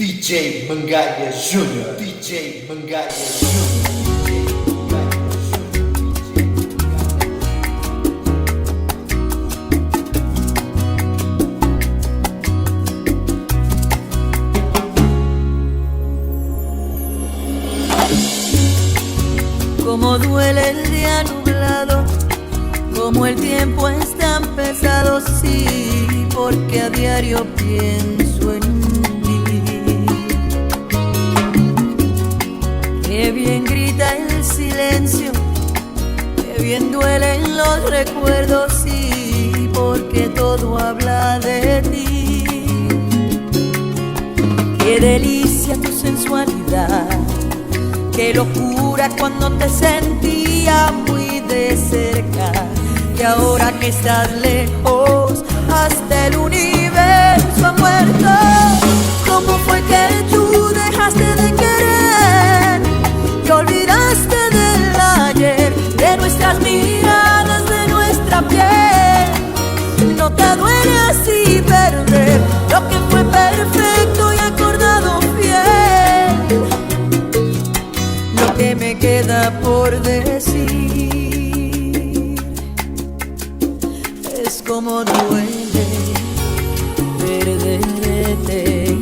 DJ Mangaia Júnior, DJ Mangaia Júnior. Como duele el día nublado, como el tiempo es tan pesado, sí, porque a diario pienso en ti. Qué bien grita el silencio, qué bien duelen los recuerdos, sí, porque todo habla de ti. Qué delicia tu sensualidad, qué locura cuando te sentía muy de cerca. Y ahora que estás lejos, hasta el universo ha muerto. ¿Cómo fue que tú dejaste de querer? Te olvidaste del ayer, de nuestras miradas, de nuestra piel. No te duele así perder lo que fue perfecto y acordado fiel. Lo que me queda por decir es como duele perderte.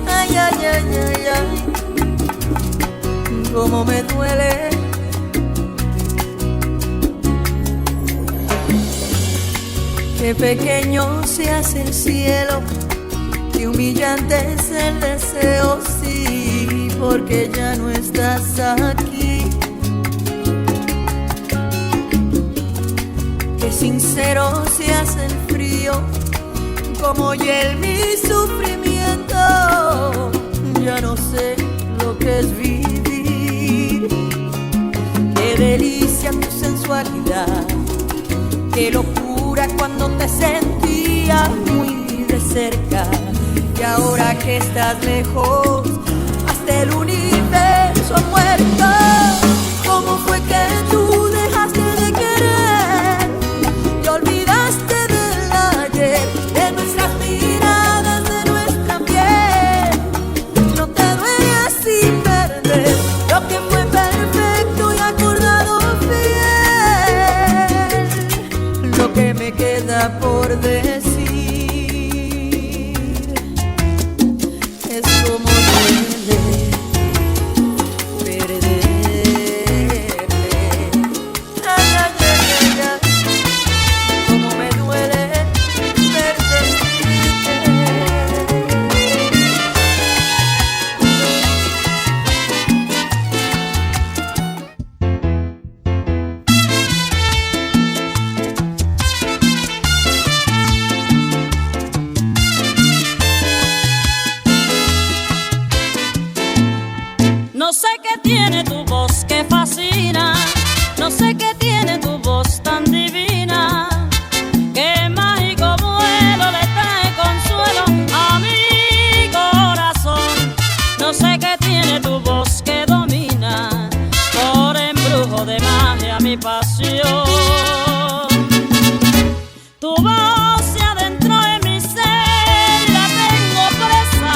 Ay, ay, ay, ay, ay, como me duele. Qué pequeño se hace el cielo, qué humillante es el deseo, sí, porque ya no estás aquí. Qué sincero se hace el frío, como hiel mi sufrimiento. Ya no sé lo que es vivir. Qué delicia tu sensualidad, qué locura cuando te sentía muy de cerca. Y ahora que estás lejos, hasta el universo ha muerto. ¿Cómo fue que tú dejaste de querer? Te olvidaste del ayer, de nuestras miradas, de nuestra piel. No te duele así perder lo que fue perfecto y acordado fiel. Lo que me queda por decir es como duele perderte. Ay, ay, ay, ay, ay, como me duele perderte. No sé qué tiene tu voz que fascina, no sé qué tiene tu voz tan divina, qué mágico vuelo le trae consuelo a mi corazón. No sé qué tiene tu voz que domina, por embrujo de magia mi pasión. Tu voz se adentró en mi ser, la tengo presa.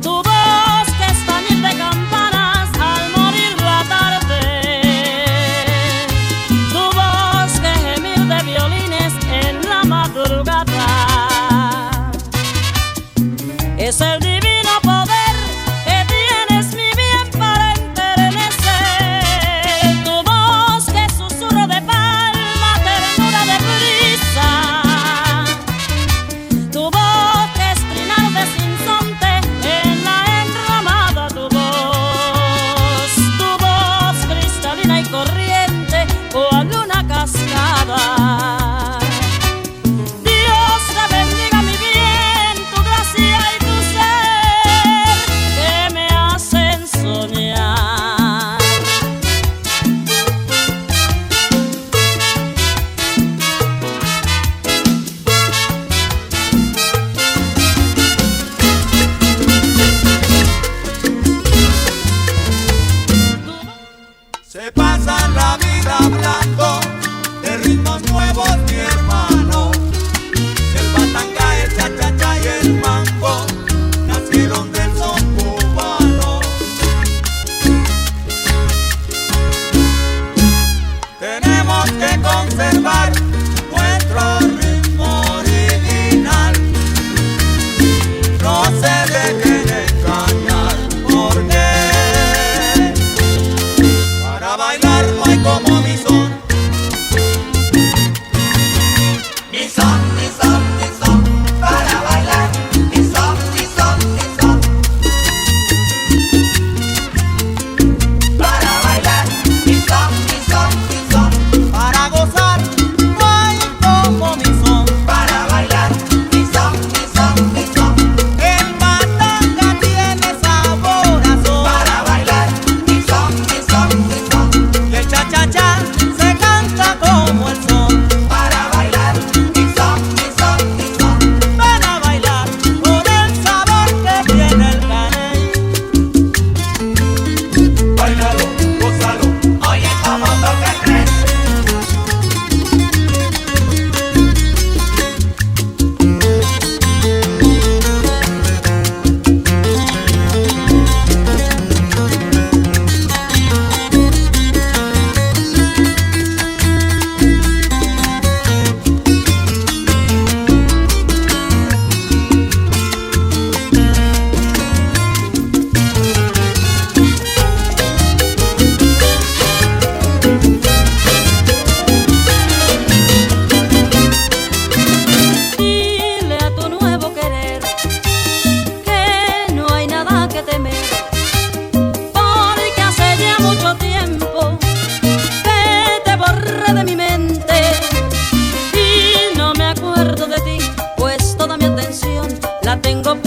Tu voz que es tañir de campanas al morir la tarde. Tu voz que gemir de violines en la madrugada. Es el divino poder que tienes, mi bien, para enternecer. Tu voz que es susurro de palma, ternura de brisa. Tu voz que es trinar de sinsonte en la enramada. Tu voz cristalina y corriente, cual una cascada. Dios te bendiga, mi bien, tu gracia y tu ser.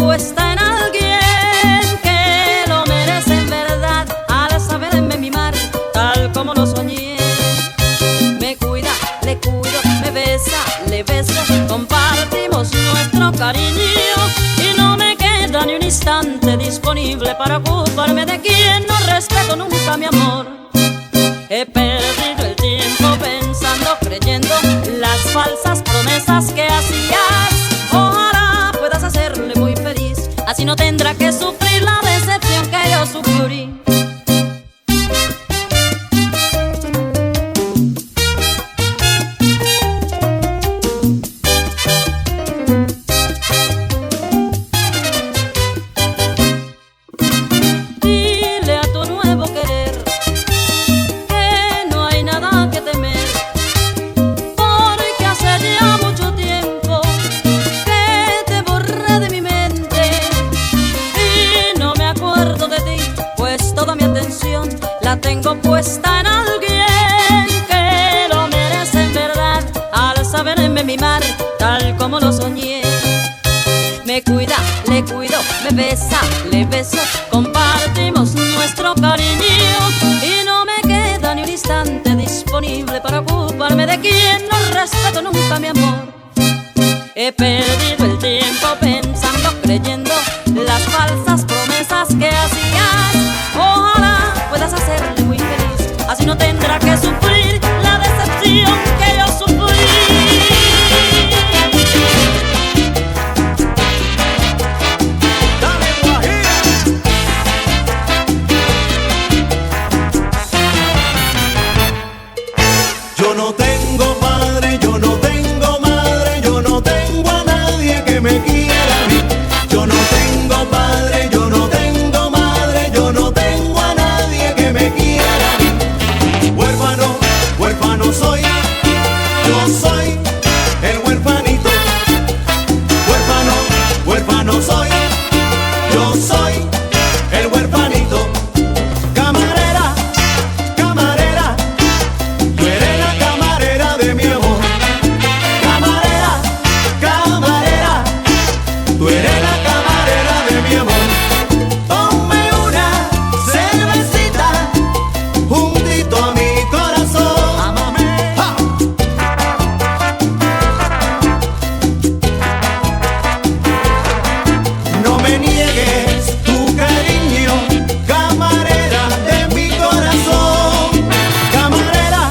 puesta en alguien que lo merece en verdad, al saberme mimar tal como lo soñé. Me cuida, le cuido, me besa, le beso, compartimos nuestro cariño y no me queda ni un instante disponible para ocuparme de quien no respeto nunca mi amor. He perdido el tiempo pensando, creyendo las falsas promesas que hacías. Ojalá puedas hacerle muy feliz, así no tendrá que sufrir la decepción que yo sufrí. Dile a tu nuevo querer que no hay nada que temer, porque hace ya mucho tiempo que te borré de mi mente y no me acuerdo de ti, pues toda mi atención la tengo puesta en alguien que lo merece en verdad, al saberme mimar tal como lo soñé. Me cuida, le cuido, me besa, le beso, compartimos nuestro cariño y no me queda ni un instante disponible para ocuparme de quien no respeto nunca mi amor. He perdido el tiempo pensando, creyendo las falsas promesas que hacías. Ojalá puedas hacerle muy feliz, así no tendrá que sufrir la decepción que yo sufrí. Yo no tengo padre, yo no tengo madre, yo no tengo a nadie que me quiera a mí. Yo no tengo padre, yo no tengo madre, yo no tengo a nadie que me quiera a mí. Huérfano, huérfano soy, yo soy el huérfanito. Huérfano, huérfano soy, yo soy el huérfanito. Camarera, camarera, tú eres la camarera de mi amor. Camarera, camarera, tú eres la camarera de mi amor. Ponme una cervecita juntito a mi corazón. Amame. ¡Ja! No me niegues tu cariño, camarera de mi corazón. Camarera,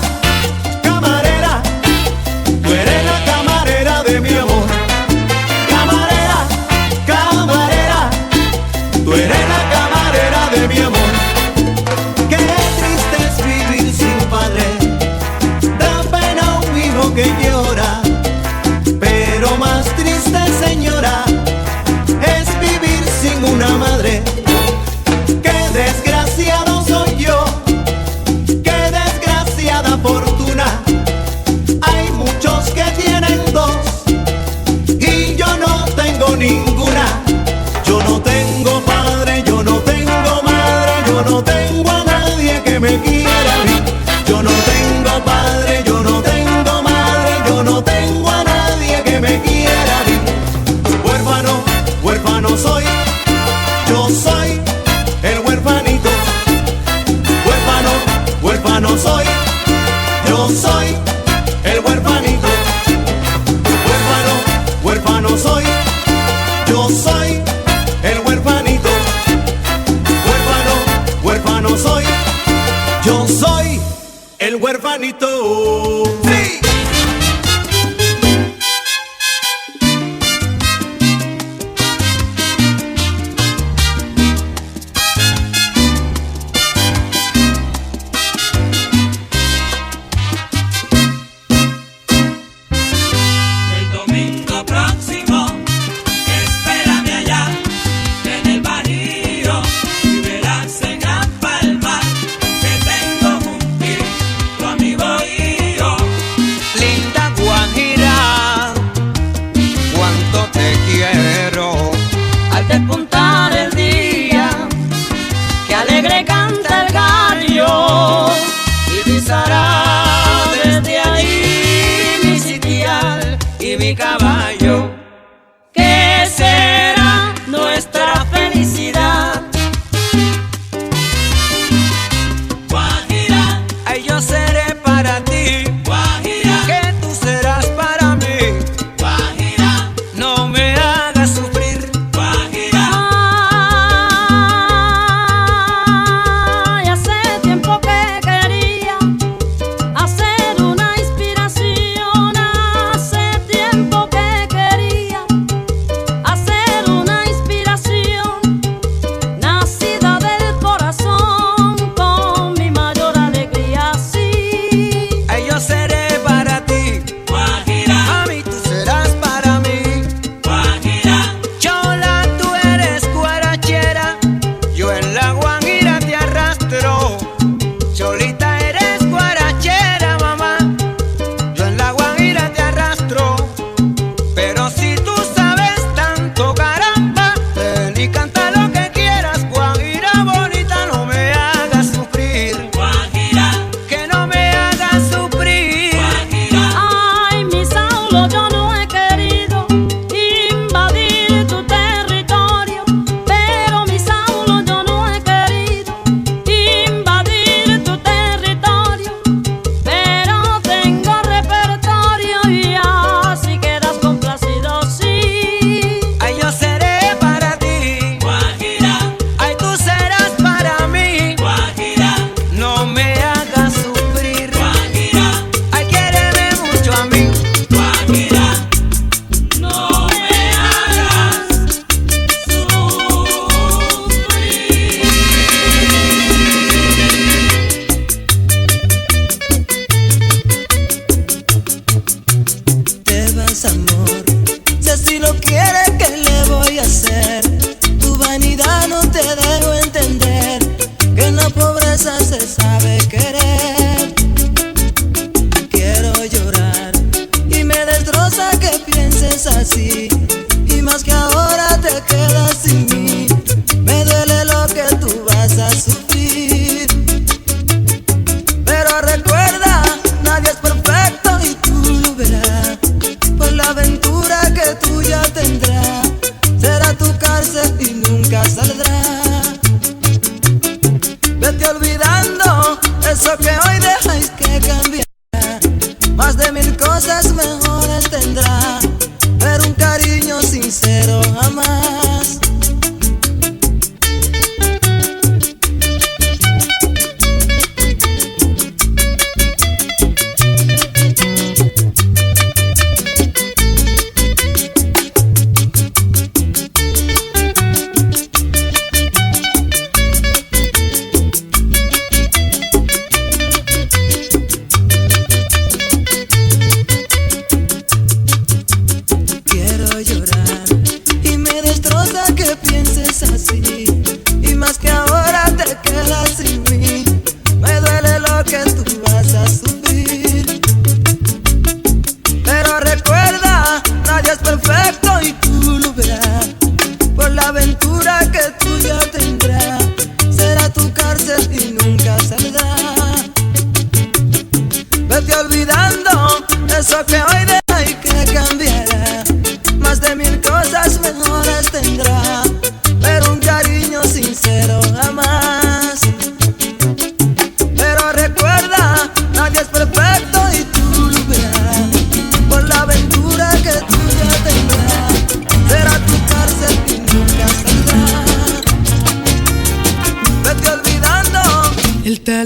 camarera, tú eres la camarera de mi amor. Camarera,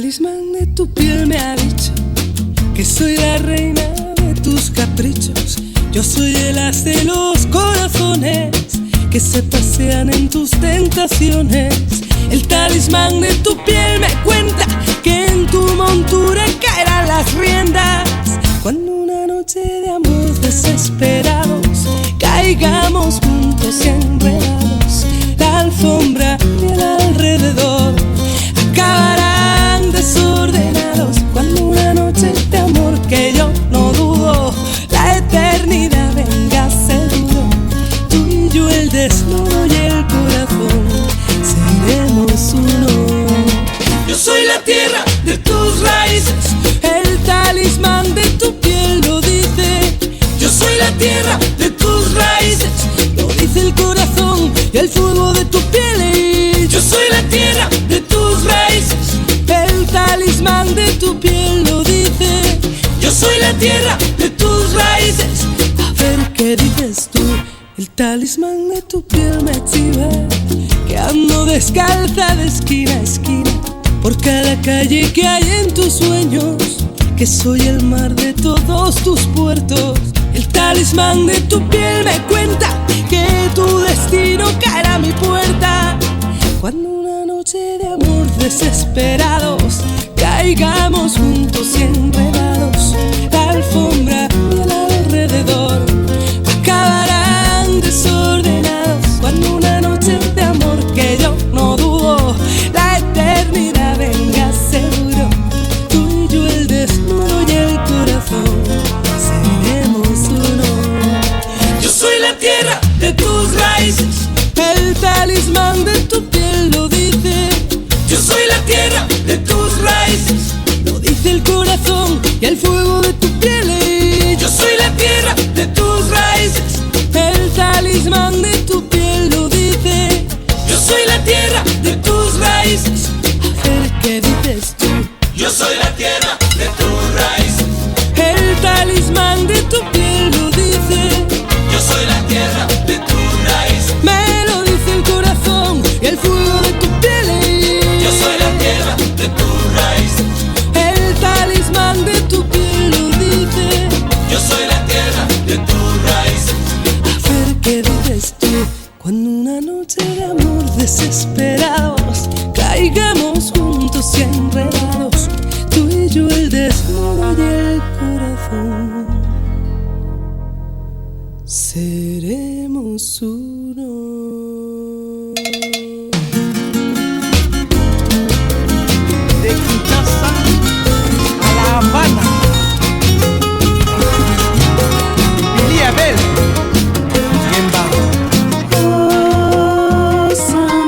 talismán de tu piel me ha dicho que soy la reina de tus caprichos. Yo soy el as de los corazones que se pasean en tus tentaciones. El talismán de tu piel me cuenta que en tu montura caerán las riendas cuando una noche de amor desesperados caigamos juntos y enredados. La alfombra y el alrededor acabarán desordenados cuando una noche de amor que yo no dudo la eternidad venga seguro. Tú y yo el desnudo y el corazón seremos uno. Yo soy la tierra de tus raíces, el talismán de tu piel lo dice. Yo soy la tierra de tus raíces, lo dice el corazón y el fuego de tu piel. Yo soy la tierra de tus raíces, el talismán de tu piel lo dice. Yo soy la tierra de tus raíces. A ver qué dices tú. El talismán de tu piel me chiva que ando descalza de esquina a esquina por cada calle que hay en tus sueños, que soy el mar de todos tus puertos. El talismán de tu piel me cuenta que tu destino caerá a mi puerta cuando una noche de amor desesperados caigamos juntos y enredados. La alfombra y el alrededor acabarán desordenados cuando una noche de amor que yo no dudo la eternidad venga seguro. Tú y yo el desnudo y el corazón seremos uno. Yo soy la tierra de tus raíces, el talismán de tu piel lo dice. Yo soy la tierra de tus raíces, lo dice el corazón y el fuego de tu piel. Yo soy la tierra de tus raíces, el talismán de tu piel lo dice. Yo soy la tierra de tus raíces. A ver qué dices tú. Yo soy la tierra de tus raíces, El talismán de tu piel lo dice. yo soy la tierra de tus raíces, Me lo dice el corazón y el fuego de tu piel. yo soy la tierra de tus raíces, El talismán de tu piel lo dice. yo soy la tierra de tus raíces. A ver qué dices tú. Cuando una noche de amor desesperados caigamos juntos y enredados, tú y yo el desnudo y el corazón seremos uno. De Kinshasa a La Habana, Billy Abel, Yemba.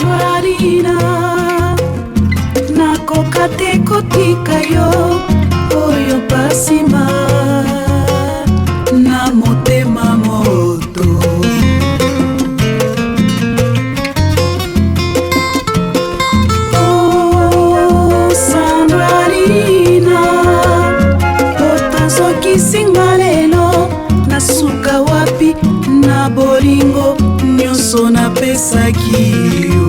Sanbarina nakoka te kotika yo oyo pasima na motema moto. Oh, Sanbarina otozokisinga lelo nasuka wapi na bolingo nyonso napesaki yo.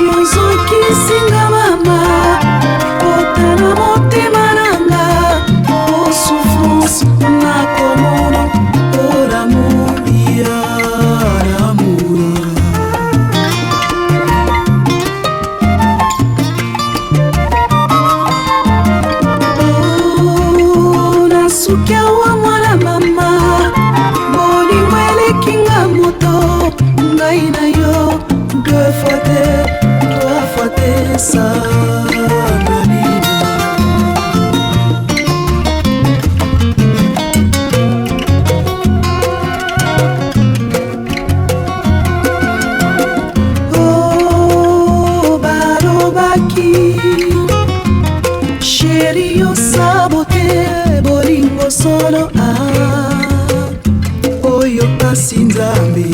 Yozokisinga mama otala motema nanga o souffrance nakomona o l'amour ya l'amour. Nasuki awa mwana mama bolingo elekinga moto ngai na yo deux fois te trois fois te Sanbarina. Oh, barobaki sheri yo sabote bolingo solo oyo kasi nzambe.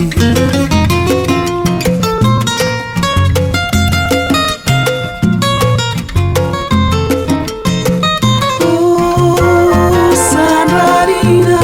Oh, Sanbarina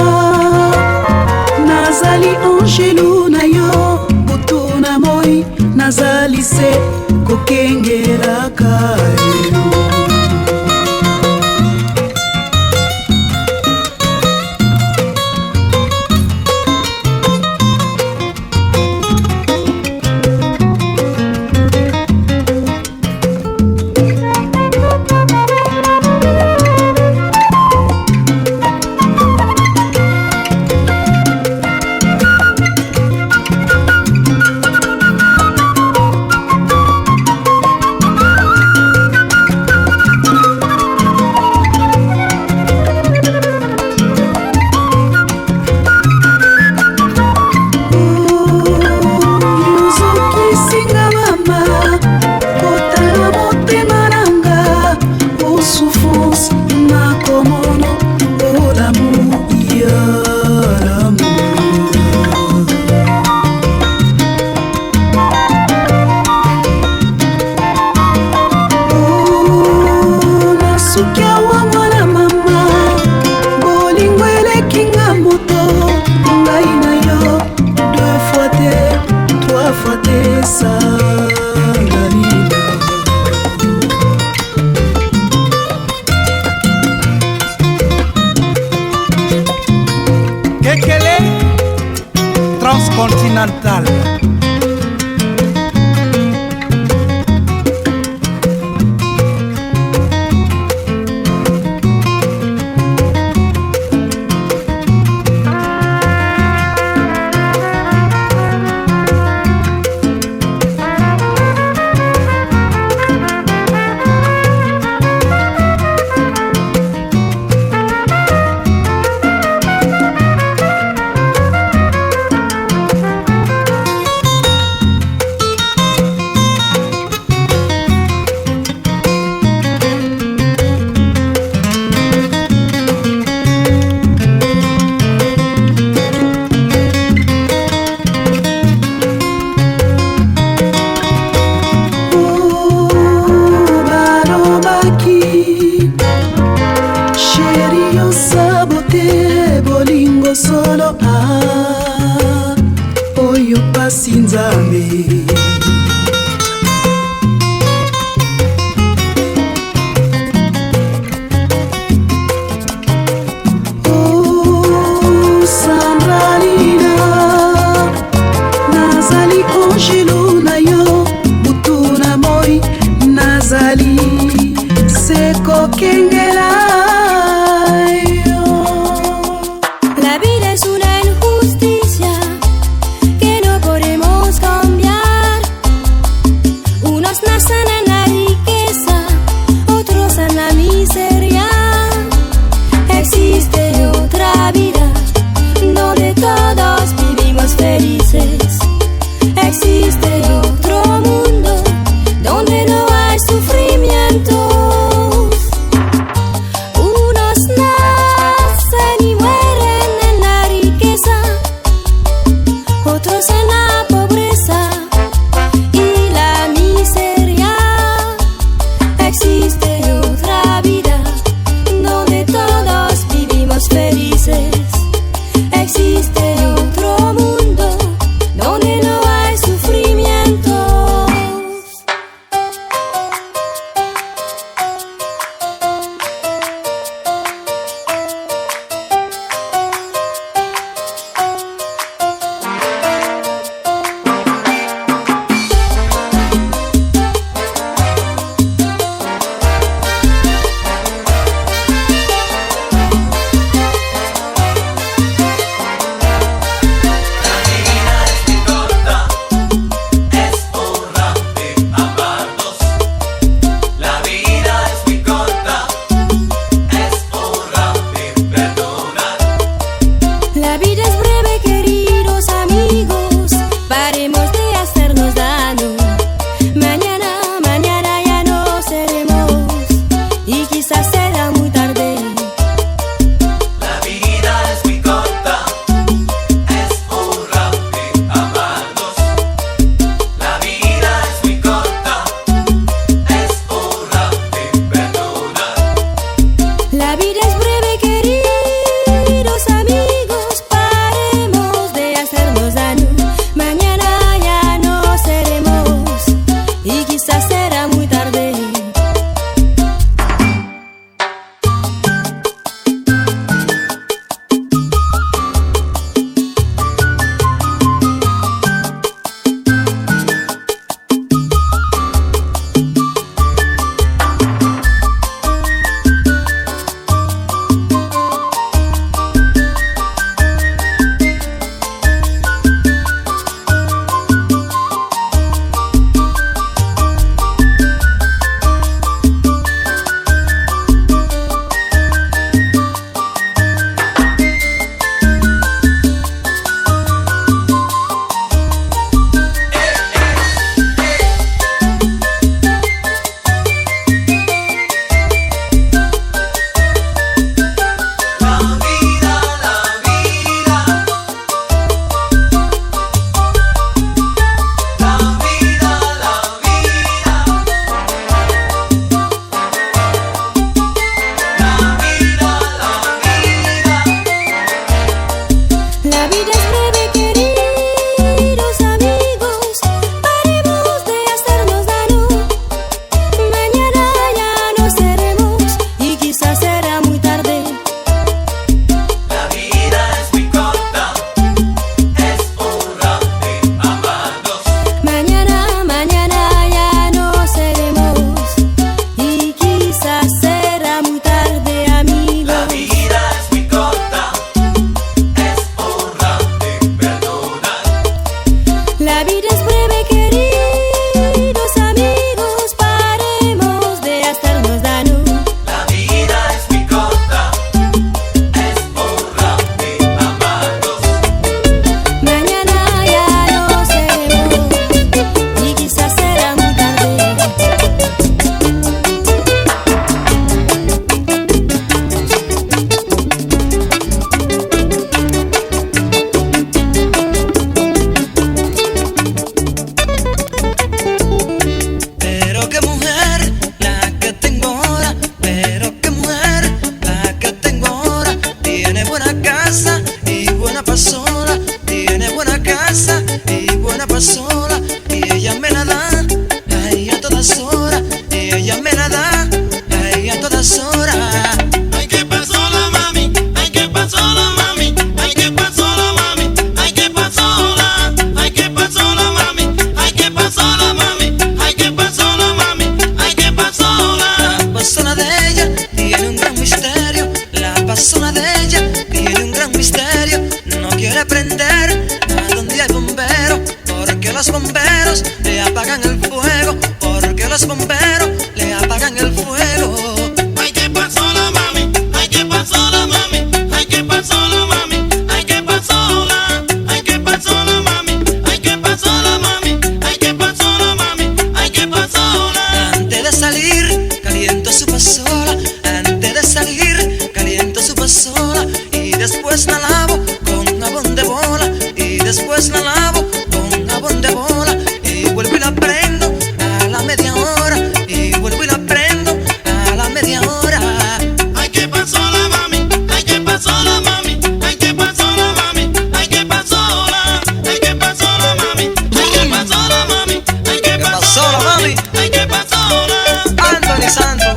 natal. Solo oyo pasi Nzambe. Oh Sandralina, nazali angelo na yo, butu na moi nazali seko kengela. Existe otro mundo donde no hay sufrimientos. Unos nacen y mueren en la riqueza, otros en la pobreza y la miseria. Existe otra vida donde todos vivimos felices. Existe otro mundo donde no hay sufrimientos. La vida es breve, queridos amigos, paremos de hacernos daño. Mañana ya no seremos y quizás será muy tarde. La vida es muy corta, es honrable amarnos. La vida es muy corta, es honrable perdonar. La vida es breve, queridos amigos, paremos de hacernos daño. Mañana ya no seremos y quizás será muy tarde. invasora. Ay, ¿qué pasó la mami? Ay, ¿qué pasó la mami? Ay, ¿qué pasó la mami? Ay, ¿qué pasó la? Ay, ¿qué pasó la mami? Ay, ¿qué pasó la mami? Ay, ¿qué pasó la mami? Ay, ¿qué pasó la? La persona de ella tiene un gran misterio. La persona de ella tiene un gran misterio. No quiere prender a donde hay bomberos, porque los bomberos le apagan el fuego, porque los bomberos le apagan el fuego. Ay, ¿qué pasó la mami? Ay, ¿qué pasó la mami? Ay, ¿qué pasó la mami? Ay, ¿qué pasó la? Ay, ¿qué pasó la mami? Ay, ¿qué pasó la mami? Ay, ¿qué pasó la mami? Ay, ¿qué pasó la? Antes de salir, caliento su pasola. Antes de salir, caliento su pasola. Y después la lavo con jabón de bola. Y después la lavo con jabón de bola. Y vuelvo y la prendo a la media hora. Y vuelvo y la prendo a la media hora. Ay, ¿qué pasó la mami? Ay, ¿qué pasó la mami? Ay, ¿qué pasó la mami? Ay, ¿qué pasó la? Ay, ¿qué pasó la mami? Ay, ¿qué pasó la mami? Ay, ¿qué pasó la mami? Ay, ¿qué pasó la? Anthony Santos.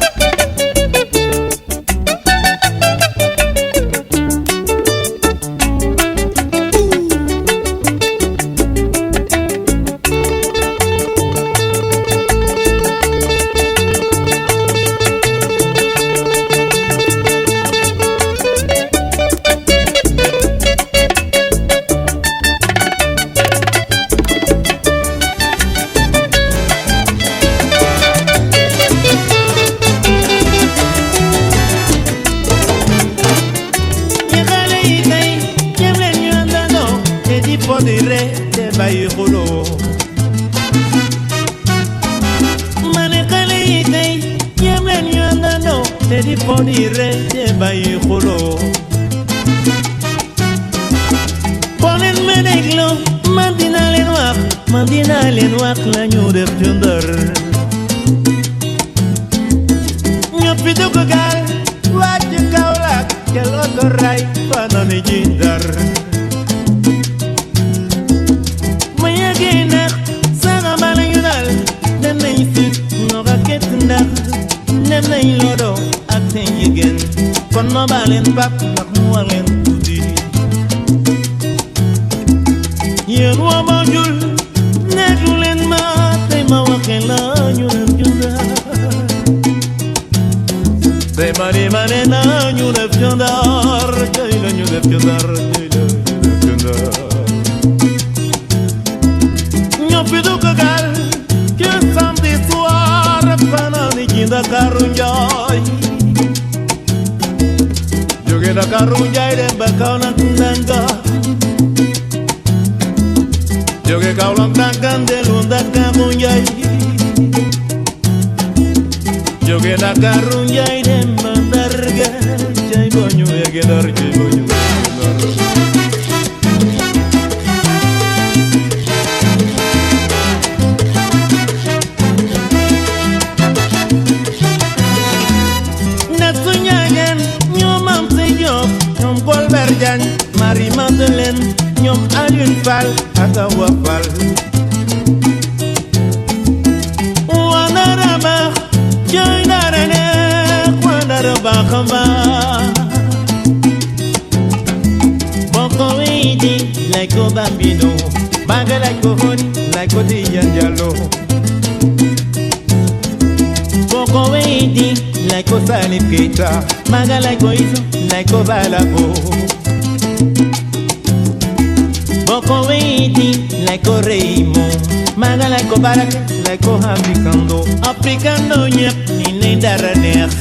Aplicando nyep ni ne dara neex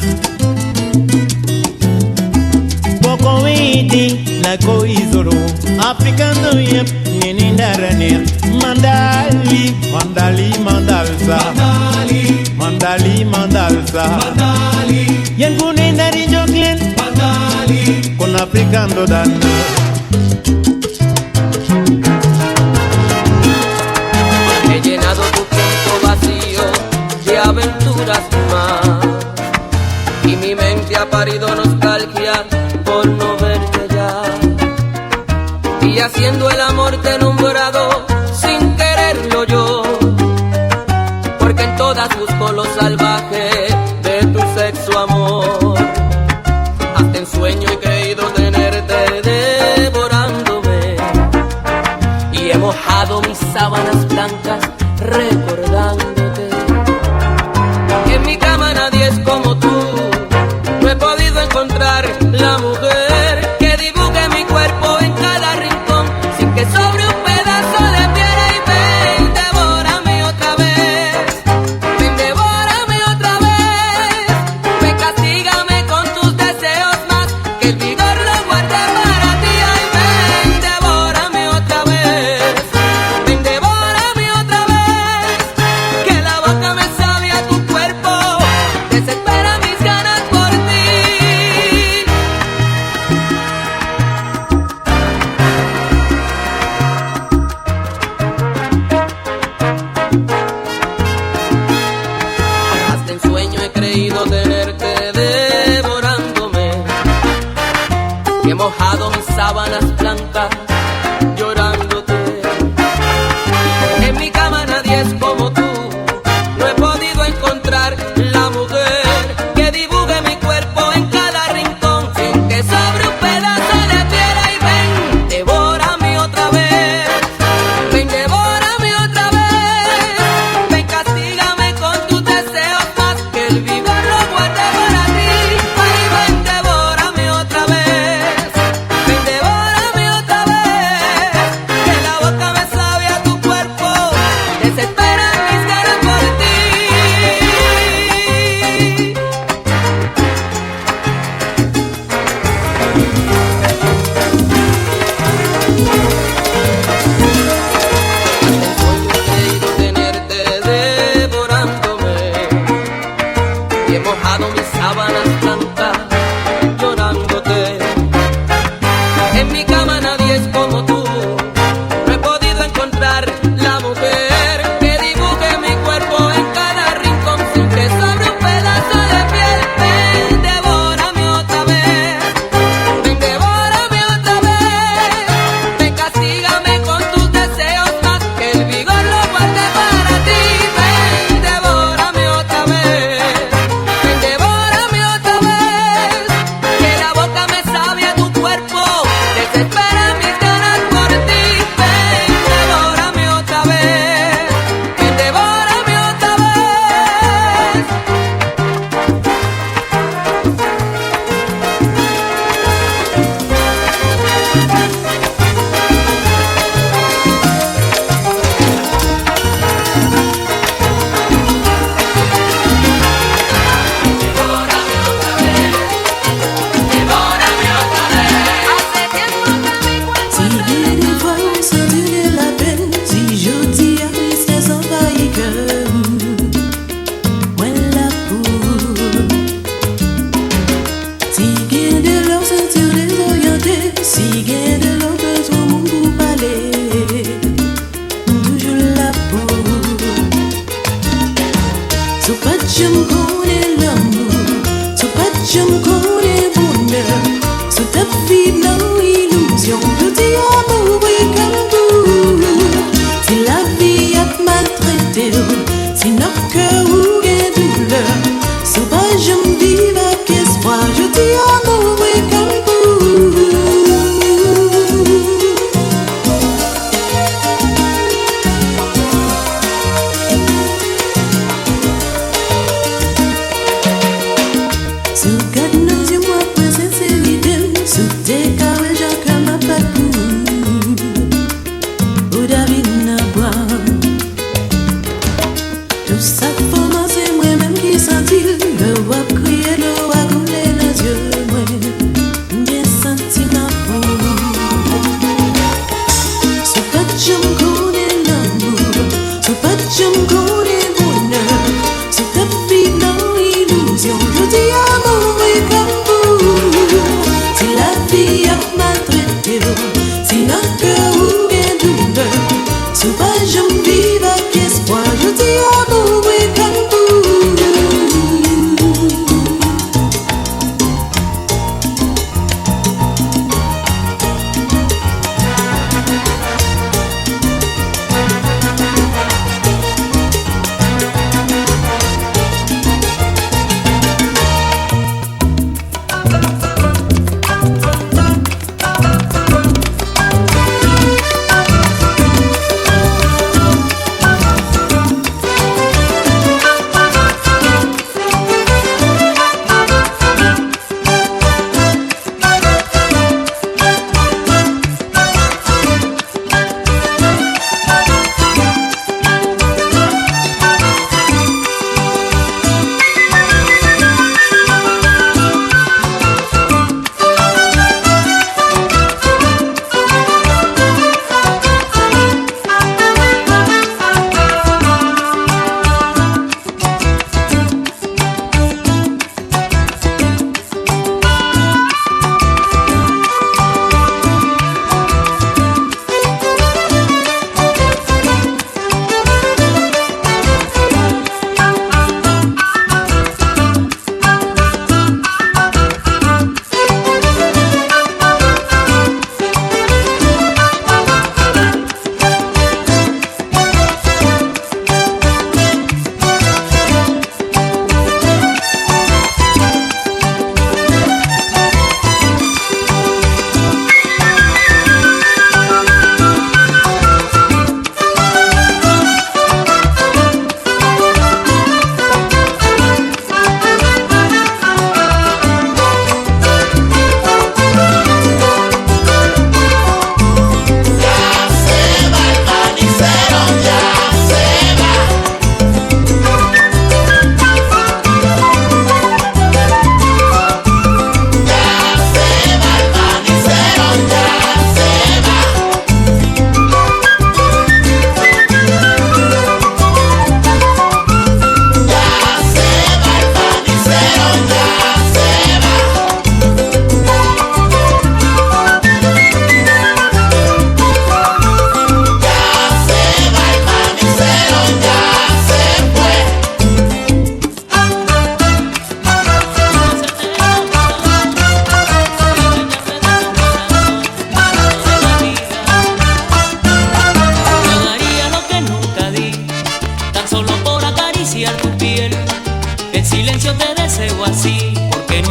boko witi la ko izolo aplicando nyep ni ne dara neex mandali mandalsa yen ku ne dari joglen con aplicando dan. He llenado tu tiempo vacío de aventuras más y mi mente ha parido nostalgia por no verte ya, y haciendo el amor te he nombrado sin quererlo yo, porque en todas busco lo salvaje de tu sexo amor. he mojado mis sábanas blancas llorándote. En mi cama nadie es como tú, no he podido encontrar la mujer que dibuje mi cuerpo en cada rincón sin que sobre un pedazo de piel. Y ven, devórame otra vez, ven, devórame otra vez, ven, castígame con tus deseos más que el vigor lo guarde para ti. Ay, ven, devórame otra vez, ven, devórame otra vez, que la boca me sabe a tu cuerpo, desesperan mis ganas por ti. Hasta el sueño he creído tenerte devorándome y he mojado mis sábanas blancas llorándote. En mi cama nadie es como tú, no he podido encontrar la mujer que dibuje mi cuerpo en cada rincón sin que sobre un pedazo de piel. Ven, devórame otra vez, ven, devórame otra vez, ven, castígame con tus deseos más que el vigor lo guarde para ti. Ven, devórame otra vez, ven, devórame otra vez, que la boca me sabe a tu cuerpo, desesperan mis ganas por ti. Ven, devórame otra vez, ven, devórame otra vez. Si bien des fois on se donnait la peine, si je dis à lui c'est envahi que moi la pour. Si gain de l'eau sentir désorienté, si gain de l'eau besoin mon pour parler, toujours la pour. So pas de j'aime connaît l'amour, so pas de j'aime connaît bonheur, so ta vie non illusion, je dis amour oui comme vous. Si la vie a maltraité, si notre cœur ou gain douleur, so pas j'aime vivre avec espoir, je dis amour oui comme vous. So God knows you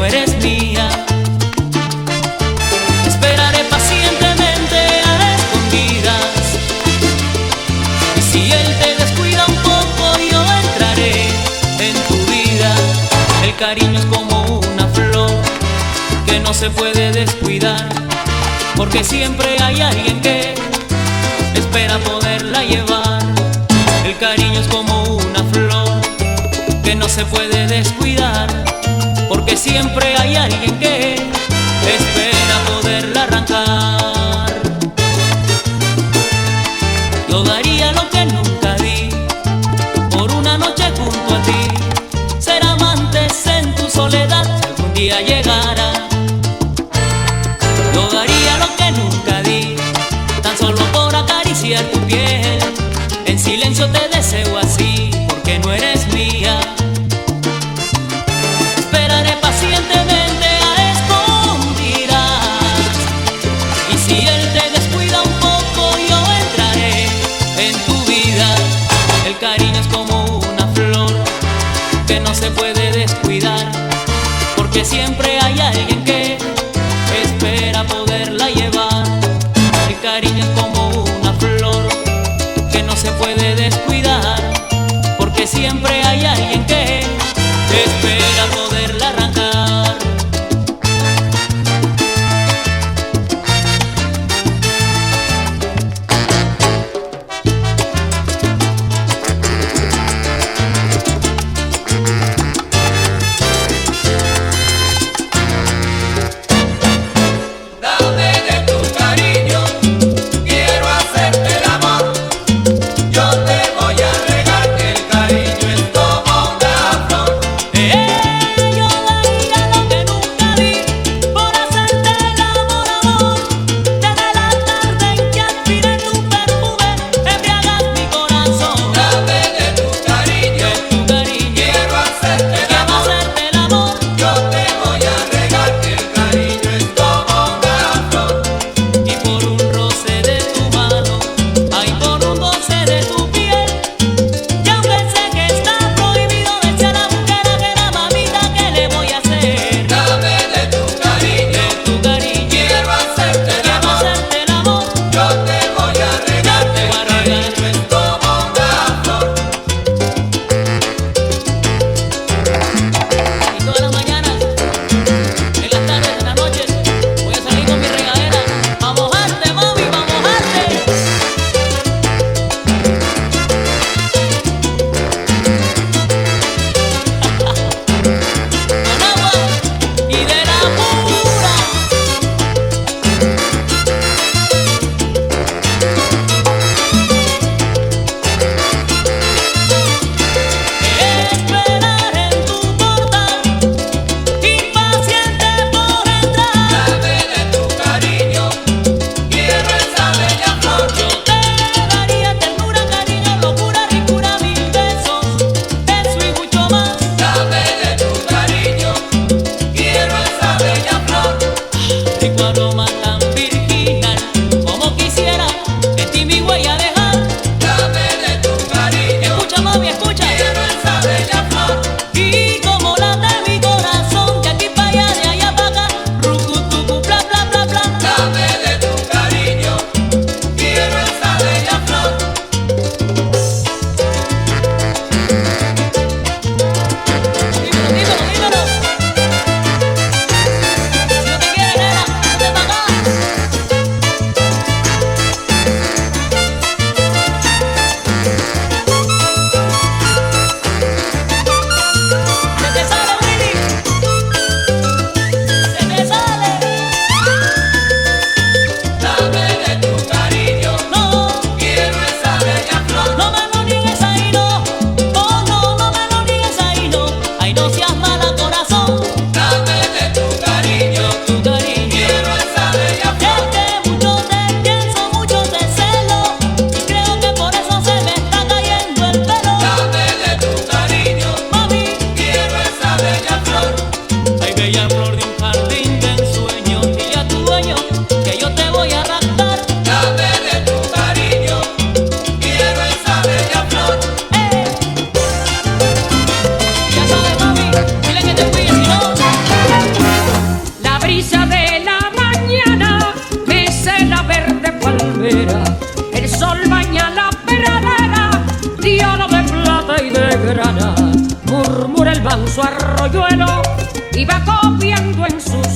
no eres mía. Esperaré pacientemente a escondidas, y si él te descuida un poco, yo entraré en tu vida. El cariño es como una flor que no se puede descuidar, porque siempre hay alguien que espera poderla llevar. El cariño es como una flor que no se puede descuidar, porque siempre hay alguien que espera poderla arrancar. Yo daría lo que nunca di por una noche junto a ti, ser amantes en tu soledad si algún día llegara. Yo daría lo que nunca di, tan solo por acariciar tu piel. En silencio te deseo así, porque no eres mía. Esperaré pacientemente a escondidas, y si él te descuida un poco, yo entraré en tu vida. El cariño es como una flor que no se puede descuidar, porque siempre hay alguien que espera poderla llevar. El cariño es como una flor que no se puede descuidar, porque siempre hay alguien que espera poderla arrancar.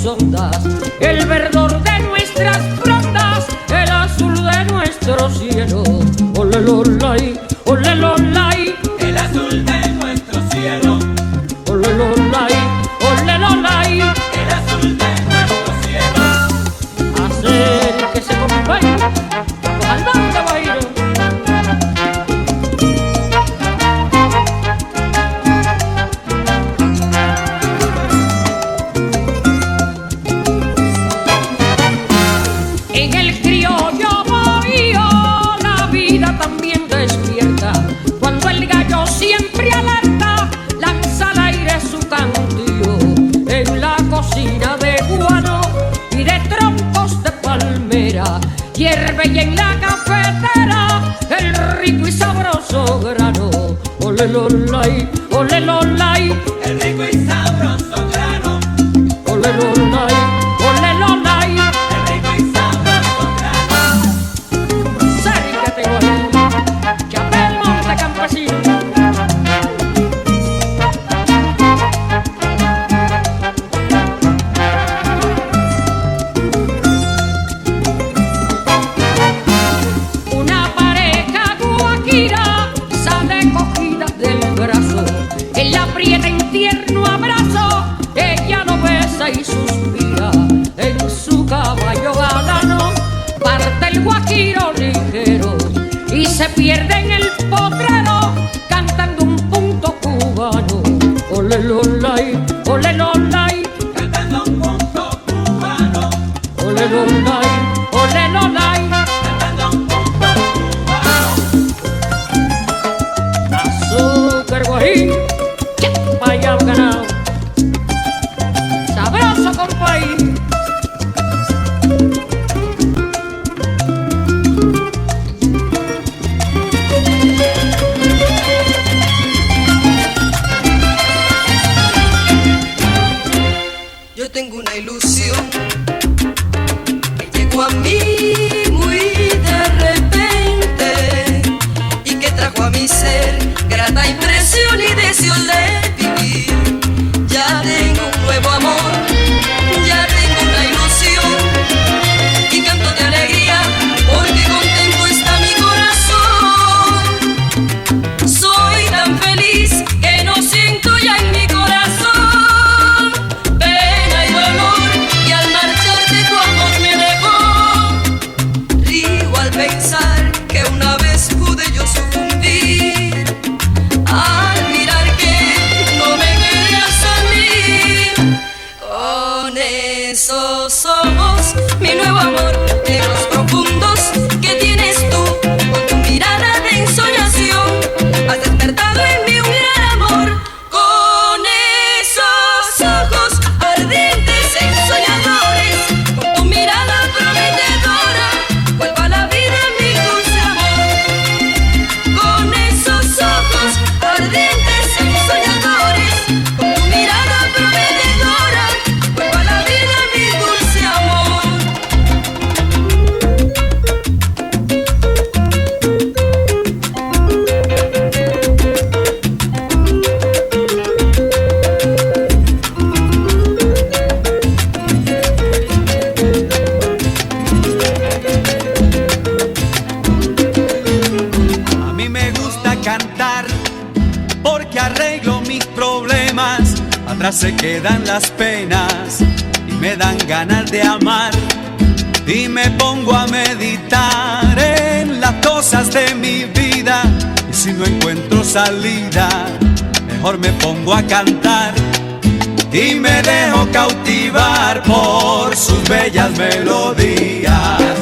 tus ondas, el verdor de nuestras frondas, el azul de nuestro cielo. Ole lolay, ole lolay, el azul de nuestro cielo. ole lolay, ole lolay, el azul de nuestro cielo. hacer que se compañe al banda baile. En el criollo bohío la vida también despierta, cuando el gallo siempre alerta lanza al aire su cantillo. En la cocina de guano y de troncos de palmera hierve, y en la cafetera el rico y sabroso grano. Ole lolay, ole lolay, El rico y sabroso grano. ole lolay, ole lolay. El rico y sabroso grano. Cerca te voy, Chapel Monte Campesino. Una pareja guajira sale cogida del brazo, él la aprieta en tierno abrazo, ella lo besa y suspira. En su caballo galano parte el guajiro ligero y se pierde en el potrero cantando un punto cubano. Ole lolay, ole lolay, Cantando un punto cubano. ole lolay, ole lolay. Cantando un punto cubano. Azúcar guajín, vaya ganado, sabroso compay. Yo tengo una ilusión que llegó a mí muy de repente y que trajo a mi ser grata impresión y deseo de vivir. Ya tengo un nuevo amor, ya tengo una ilusión y canto de alegría porque contento está mi corazón. Soy tan feliz que no siento ya en mi corazón pena y dolor, y al marcharte tu amor me dejó. Río al pensar que una vez pude yo sucumbir al mirar que no me querías a mí. Con esos ojos, mi nuevo amor, negros profundos que tienes tú, con tu mirada de ensoñación, has despertado en mí un gran amor. Con esos ojos ardientes y soñadores, con tu mirada prometedora, vuelva a la vida mi dulce amor. Con esos ojos ardientes y soñadores, con tu mirada prometedora, vuelva a la vida mi dulce amor. A mí me gusta cantar porque arreglo mis problemas. Atrás se quedan las penas y me dan ganas de amar. Y me pongo a meditar en las cosas de mi vida. Y si no encuentro salida, mejor me pongo a cantar. Y me dejo cautivar por sus bellas melodías.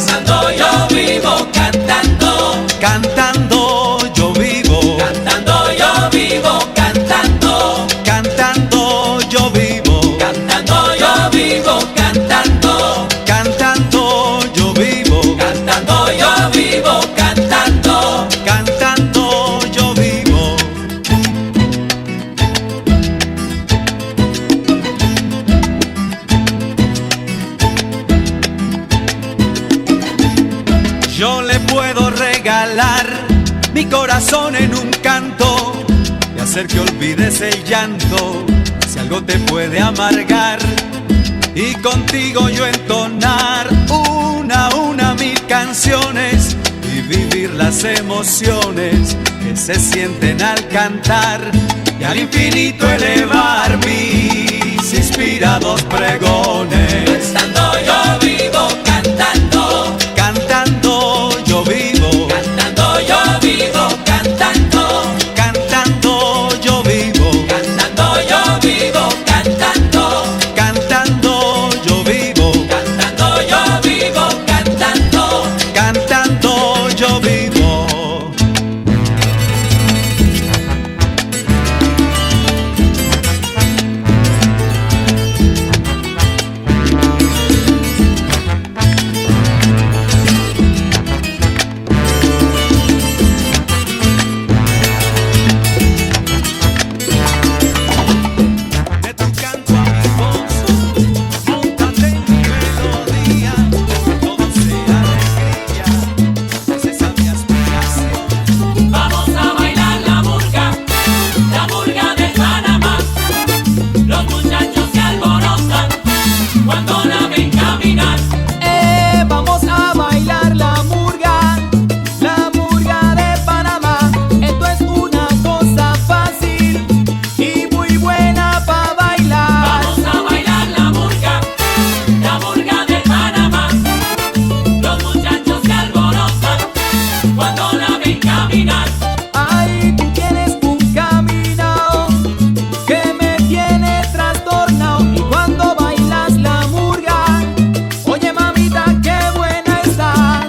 Cantando yo vivo, cantando. Cantando yo vivo. Cantando yo vivo, cantando. Cantando yo vivo. Cantando yo vivo, cantando. Cantando yo vivo. Cantando yo vivo, cantando. Cantando yo vivo. Yo le puedo regalar mi corazón en un canto y hacer que olvides el llanto si algo te puede amargar. y contigo yo entonar una mil canciones y vivir las emociones que se sienten al cantar y al infinito elevar mis inspirados pregones. Cantando yo vivo, cantando, Cantando yo vivo, cantando yo vivo, cantando, cantando yo vivo, cantando yo vivo, cantando, cantando yo vivo, cantando yo vivo, cantando. cantando yo vivo. De tu canto a mi voz, móntate en mi melodía, todo sea alegría, esa es mi aspiración. Vamos a bailar la murga de Panamá. Los muchachos se alborotan cuando la ven caminar. Vamos a bailar la murga de Panamá. Esto es una cosa fácil y muy buena para bailar. Vamos a bailar la murga de Panamá. Los muchachos se alborotan cuando la ven caminar. Ay, tú tienes un caminao que me tiene trastornado. Y cuando bailas la murga, oye mamita, qué buena estás.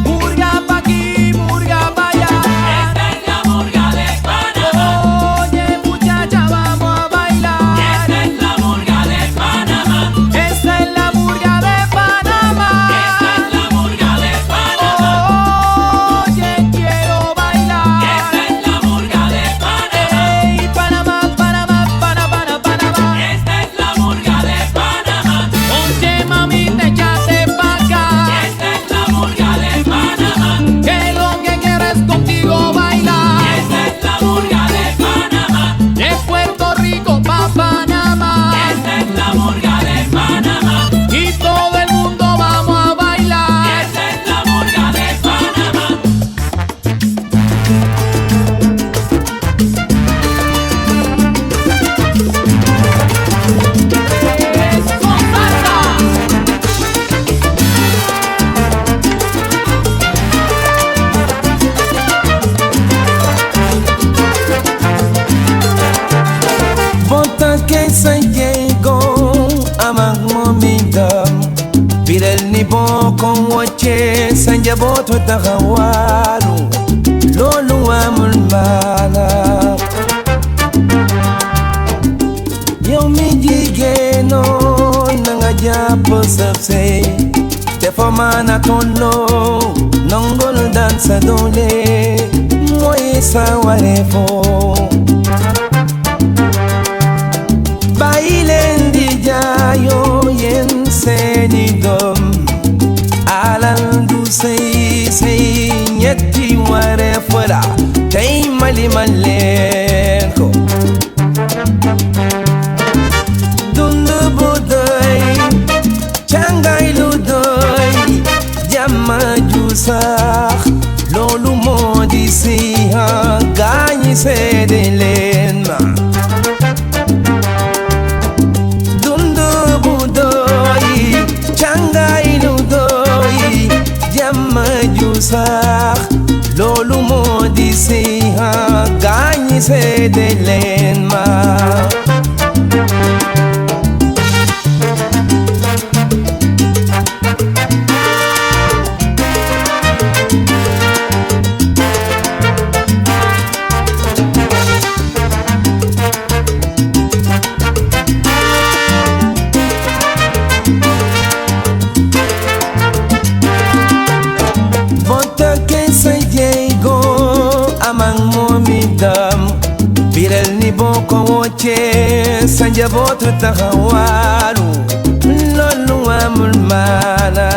Murga pa' aquí, murga pa' allá. Esta es la murga de Panamá. Oye muchacha, vamos a bailar. Esta es la murga de Panamá. Esta es la murga de Panamá. Esta es la murga de Panamá. Oye, quiero bailar. Esta es la murga de Panamá. Ey, Panamá, Panamá, Panamá, Panamá. Esta es la murga de Panamá. Oye, mamita, échate pa' acá. Esta es la murga de Panamá. Que lo que quiero es contigo bailar. Esta es la murga de Panamá. De Puerto Rico pa' Panamá. Esta es la murga de Panamá. Y todo el mundo vamos a bailar. Esta es la murga de Panamá. ¡Eso, salsa! Bota que se llegó a mamita Pirel ni bo con wache sanja boto tagawalu Lolu amul mana Yow mi jigeno nanga japo sabse Te famana tolo nongol dansa dole Moye sa warefo Bailen di jayo yen seni dom Alal du say nyeti ware fura Tay mali malenko Dundu budoy Changay ludoy Jama jusak Lolu modi siha Ganyi sedelenma Lolu modi siha ganyi sedelenma njabootu taxawaalu loolu amul maana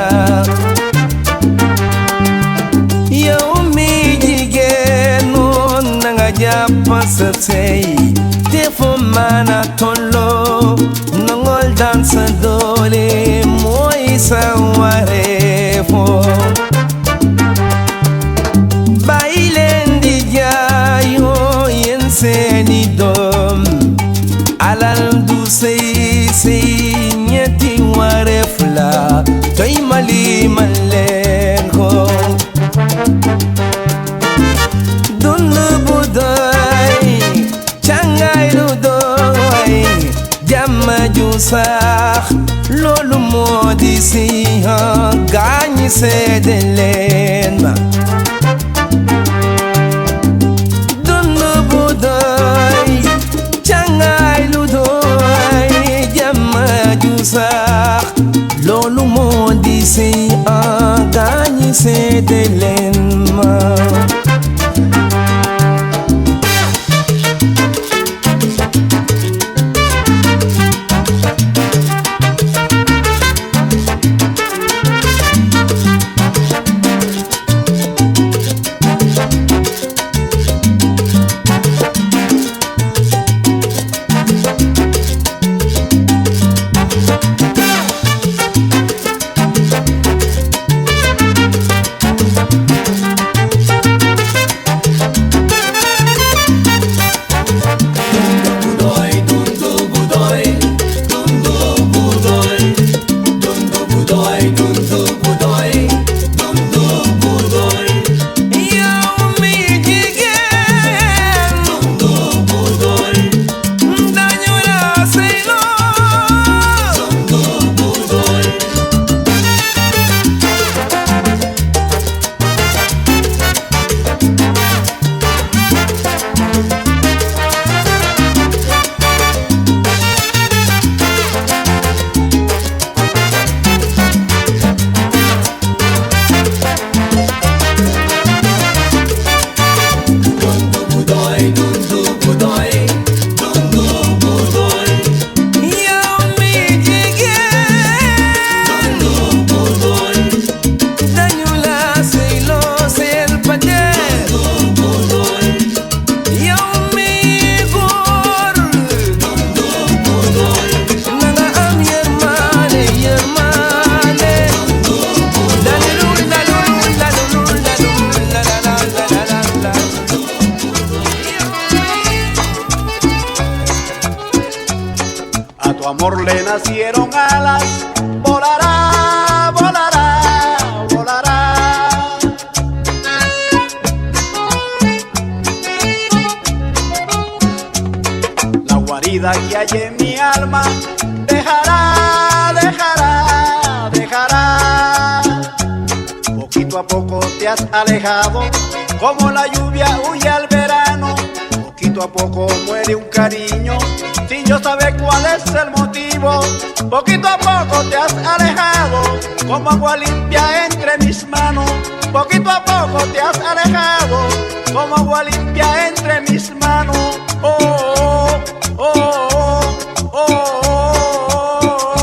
yow mi jigéen noon na nga jàpp sa tey te fu maana tolloo nangol daan sa doole mooy sa wareefo bàyyi leen di jaayoo yéen seeni doom alal du sey sey ñetti wareef la toy mali man leen ko dund bu doy càngaay lu doy jàmm ju sax loolu moo di si gaañi seede leen ma dund bu doy càngaay lu doy jàmm ju sax loolu moo di si gaañi seede leen ma amor le nacieron alas, volará, volará, volará. La guarida que hay en mi alma dejará, dejará, dejará. Poquito a poco te has alejado, como la lluvia huye al verano. Poquito a poco muere un cariño, sin yo saber cuál es el motivo. Poquito a poco te has alejado, como agua limpia entre mis manos. Poquito a poco te has alejado, como agua limpia entre mis manos. Oh, oh, oh, oh, oh, oh.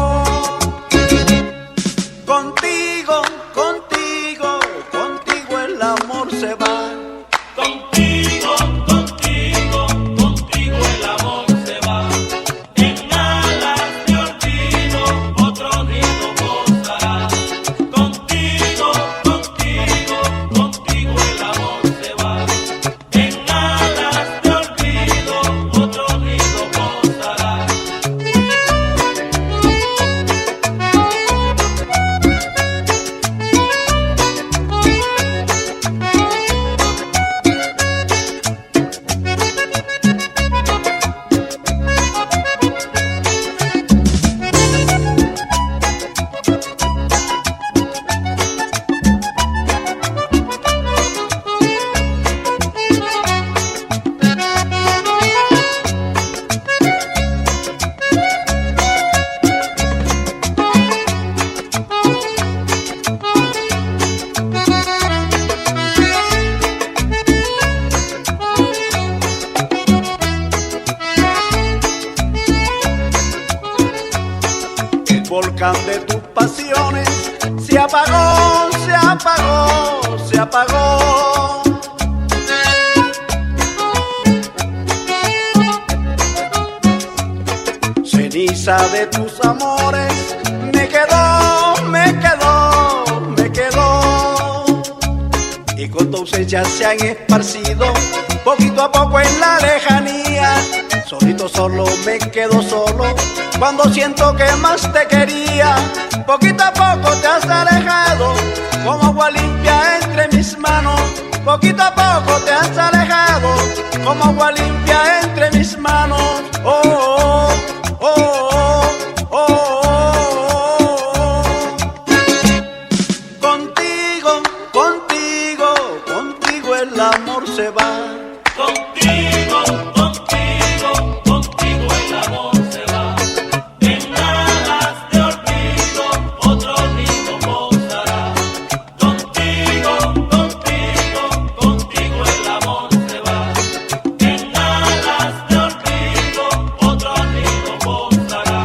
Contigo, contigo, contigo el amor se va. Contigo, contigo, contigo el amor se va. En alas de olvido otro nido posará. Contigo, contigo, contigo el amor se va. En alas de olvido otro nido posará. volcán de tus pasiones se apagó, se apagó, se apagó. Ceniza de tus amores me quedó, me quedó, me quedó. Y con tu ausencia se han esparcido poquito a poco en la lejanía. Solito solo me quedo solo cuando siento que más te quería. Poquito a poco te has alejado como agua limpia entre mis manos. Poquito a poco te has alejado como agua limpia entre mis manos. Oh, oh, oh, oh, oh, oh. Contigo, contigo, contigo el amor se va. Contigo, contigo, contigo el amor se va. En alas de olvido otro nido posará. Contigo, contigo, contigo el amor se va. En alas de olvido otro nido posará.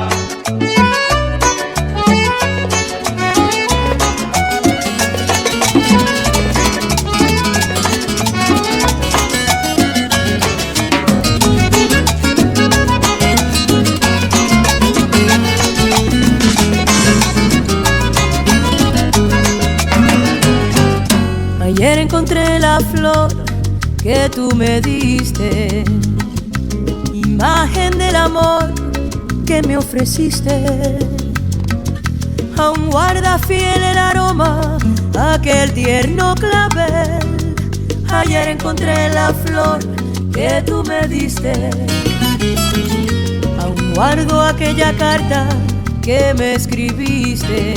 Ayer encontré la flor que tú me diste, imagen del amor que me ofreciste. Aún guarda fiel el aroma, aquel tierno clavel. Ayer encontré la flor que tú me diste. Aún guardo aquella carta que me escribiste.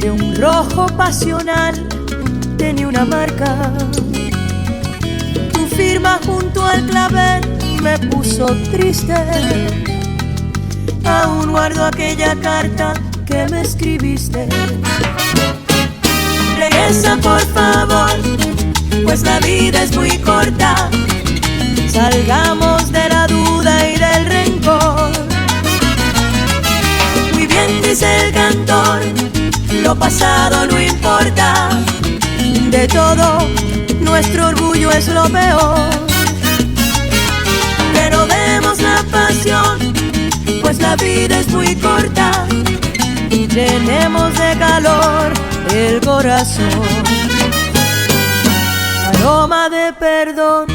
De un rojo pasional tenía una marca. Tu firma junto al clavel me puso triste. Aún guardo aquella carta que me escribiste. Regresa por favor, pues la vida es muy corta. Salgamos de la duda y del rencor. Muy bien dice el cantor, lo pasado no importa. De todo, nuestro orgullo es lo peor. Renovemos la pasión, pues la vida es muy corta. Llenemos de calor el corazón. Aroma de perdón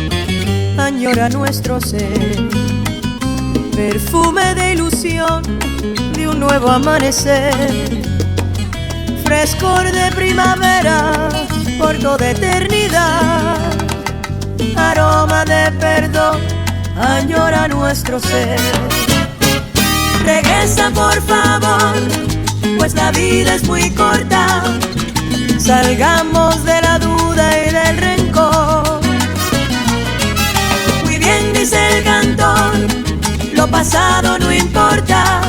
añora nuestro ser. Perfume de ilusión de un nuevo amanecer. Frescor de primavera por toda eternidad. Aroma de perdón añora nuestro ser. Regresa por favor, pues la vida es muy corta. Salgamos de la duda y del rencor. Muy bien dice el cantor, lo pasado no importa.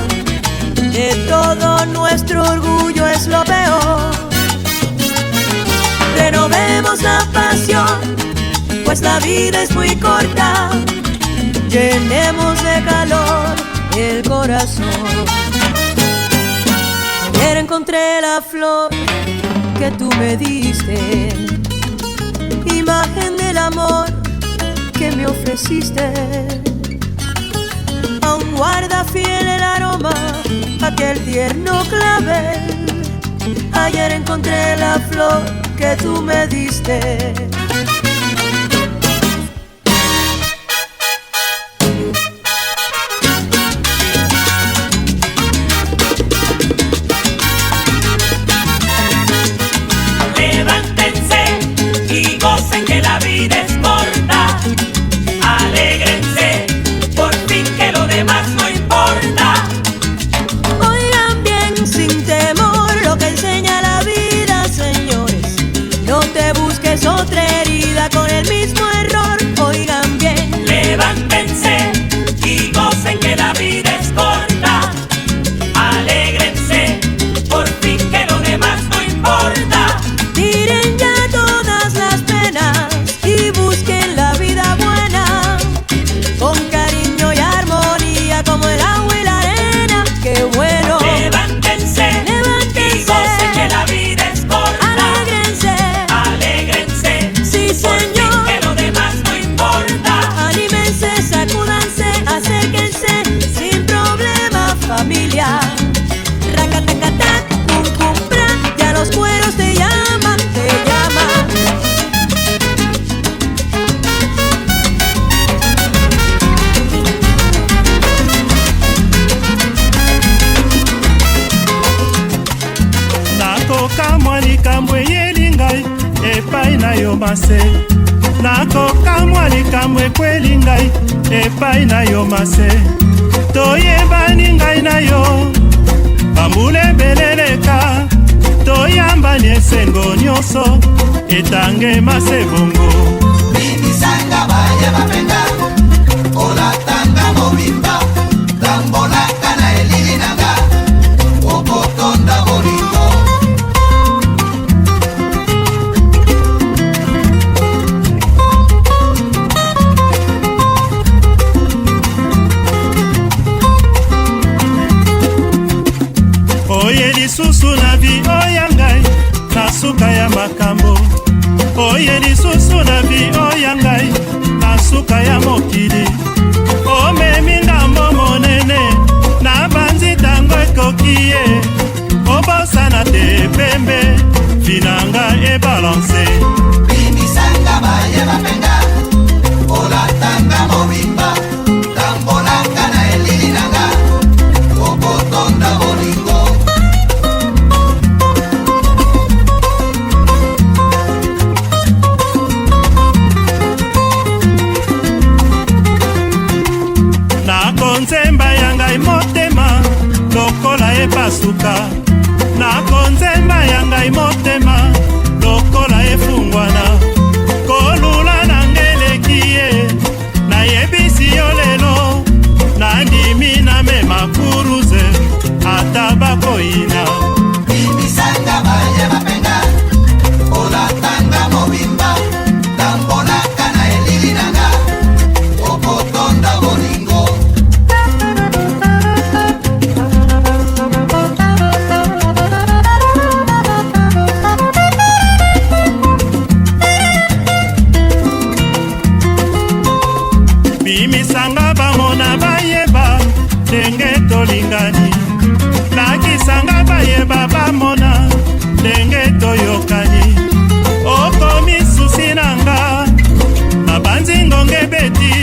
De todo nuestro orgullo es lo peor. Renovemos la pasión, pues la vida es muy corta. Llenemos de calor el corazón. Ayer encontré la flor que tú me diste, imagen del amor que me ofreciste. Aún guarda fiel el aroma, aquel tierno clavel. Ayer encontré la flor que tú me diste. Levántense y gocen que la vida es corta. Alégrense, por fin que lo demás no importa. Oigan bien sin temor lo que enseña la vida, señores. No te busques otra yo mase nakokamwa likambo ekweli ngai epai na yo mase toyebani ngai na yo bambula ebeleleka toyambani esengo nyonso etange mase bongo bimisanga baya bapenga olatanga mobimba tambolaka na elili nanga okotonda bolingo oye lisusu na vi oya ngai na suka ya makambo oye lisusu na vi oya ngai na suka ya mokili omemi ngambo monene na banzi tango ekoki ye obosana te pembe vinanga ebalanse bimisanga baya bapenga olatanga mobimba tambolaka na elili nanga okotonda bolingo nakonzemba ya ngai motema lokola epasuka nakonzemba ya ngai motema lokola efungwana kolula na ngeleki ye nayebisi yo lelo nandimi namema kuruze ata bakoyina bimisanga baya bapenga olatanga mobimba tambolaka na elili nanga okotonda bolingo bimisanga bamona bayeba ndenge tolingani lakisanga bayeba bamona ndenge toyokani okomi susi nanga nabanzi ngonge beti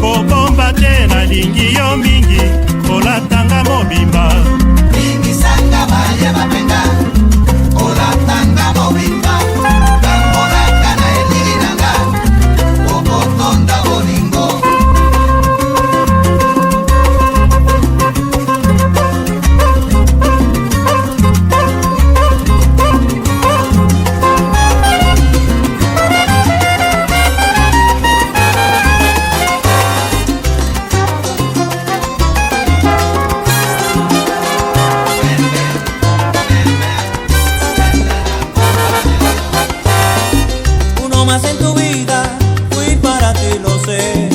kobomba te nalingi yo mingi kolatanga mobimba bimisanga baya bapenga olatanga mobimba tambolaka na elili nanga okotonda bolingo Uno más en tu vida, fui para ti, lo sé.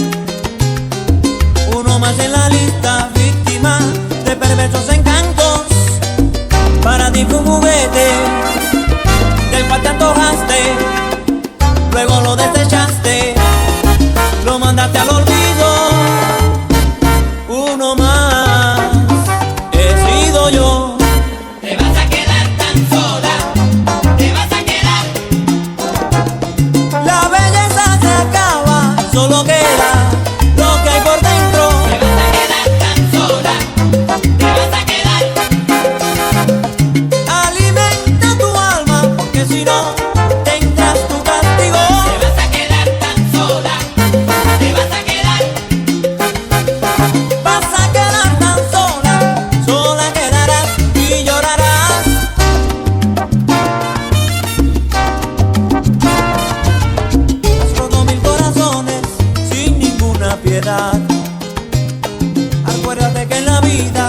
Uno más en la lista, víctima de perversos encantos. Para ti fue un juguete del cual te antojaste, luego lo desechaste, lo mandaste al olvido. Uno más he sido yo. Te vas a quedar tan sola, te vas a quedar. La belleza se acaba, solo queda lo que hay por dentro. Te vas a quedar tan sola, te vas a quedar. Alimenta tu alma, porque si no tendrás tu castigo. Te vas a quedar tan sola, te vas a quedar. Vas a quedar tan sola, sola quedarás y llorarás. Has roto 1000 corazones sin ninguna piedad. Acuérdate que en la vida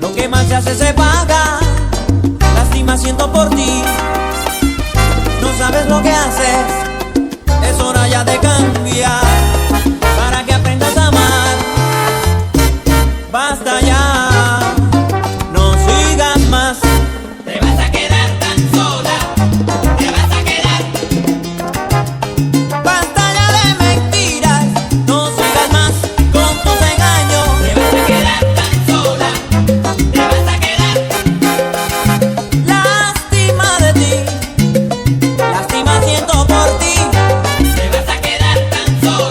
lo que más se hace se paga. Lástima siento por ti, no sabes lo que haces. Es hora ya de cambiar para que aprendas a amar. Basta ya, no sigas más. Te vas a quedar tan sola, te vas a quedar. Basta ya de mentiras, no sigas más con tus engaños. Te vas a quedar tan sola, te vas a quedar. Lástima de ti, lástima siento por ti. Te vas a quedar tan sola.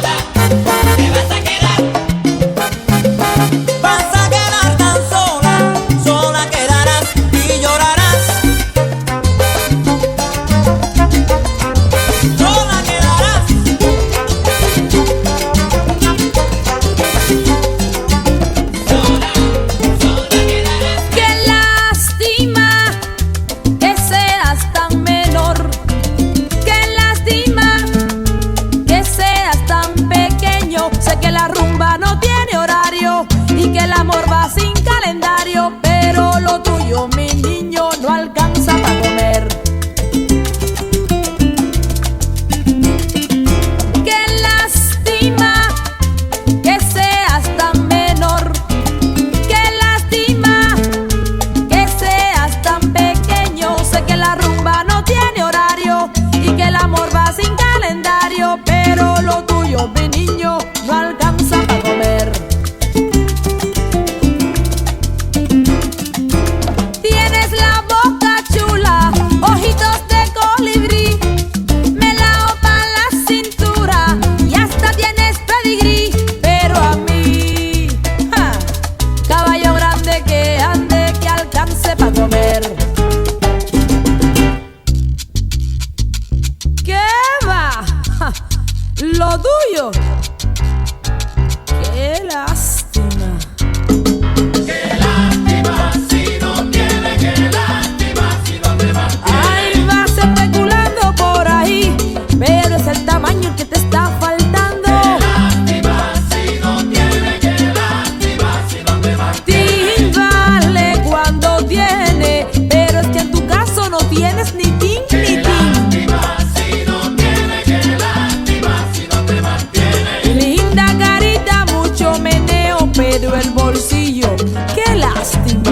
tiene, pero es que en tu caso no tienes ni tin ni tin. Lástima si no tiene, qué lástima si no te mantiene. Linda carita, mucho meneo, pero el bolsillo, qué lástima.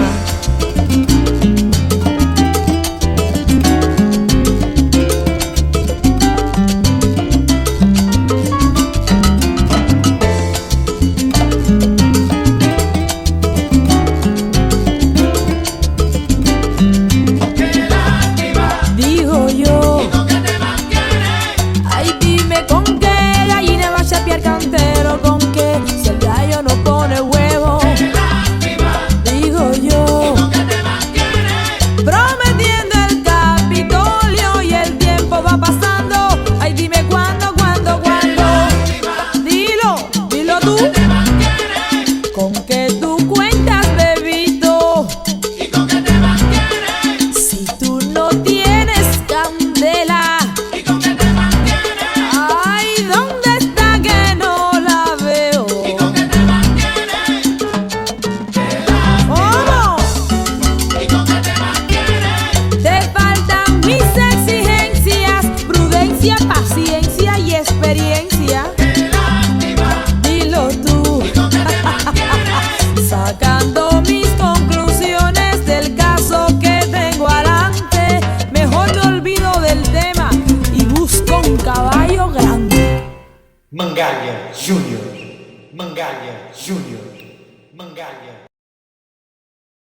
Digo yo, ay dime con qué gallina va a chapear cantero, con qué si el gallo no pone huevo. Digo yo, prometiendo el Capitolio y el tiempo va pasando. Ay dime cuándo. Dilo tú, con que tú cuentas, bebito. Si tú no tienes candela, ay, ¿dónde está que no la veo? ¿Cómo? Te faltan mis exigencias, prudencia, paciencia y experiencia. Dilo tú, sacando mis conclusiones del caso que tengo adelante. Mejor me olvido del tema y busco un caballo grande. Mangalia Junior, Mangalia Junior, Mangalia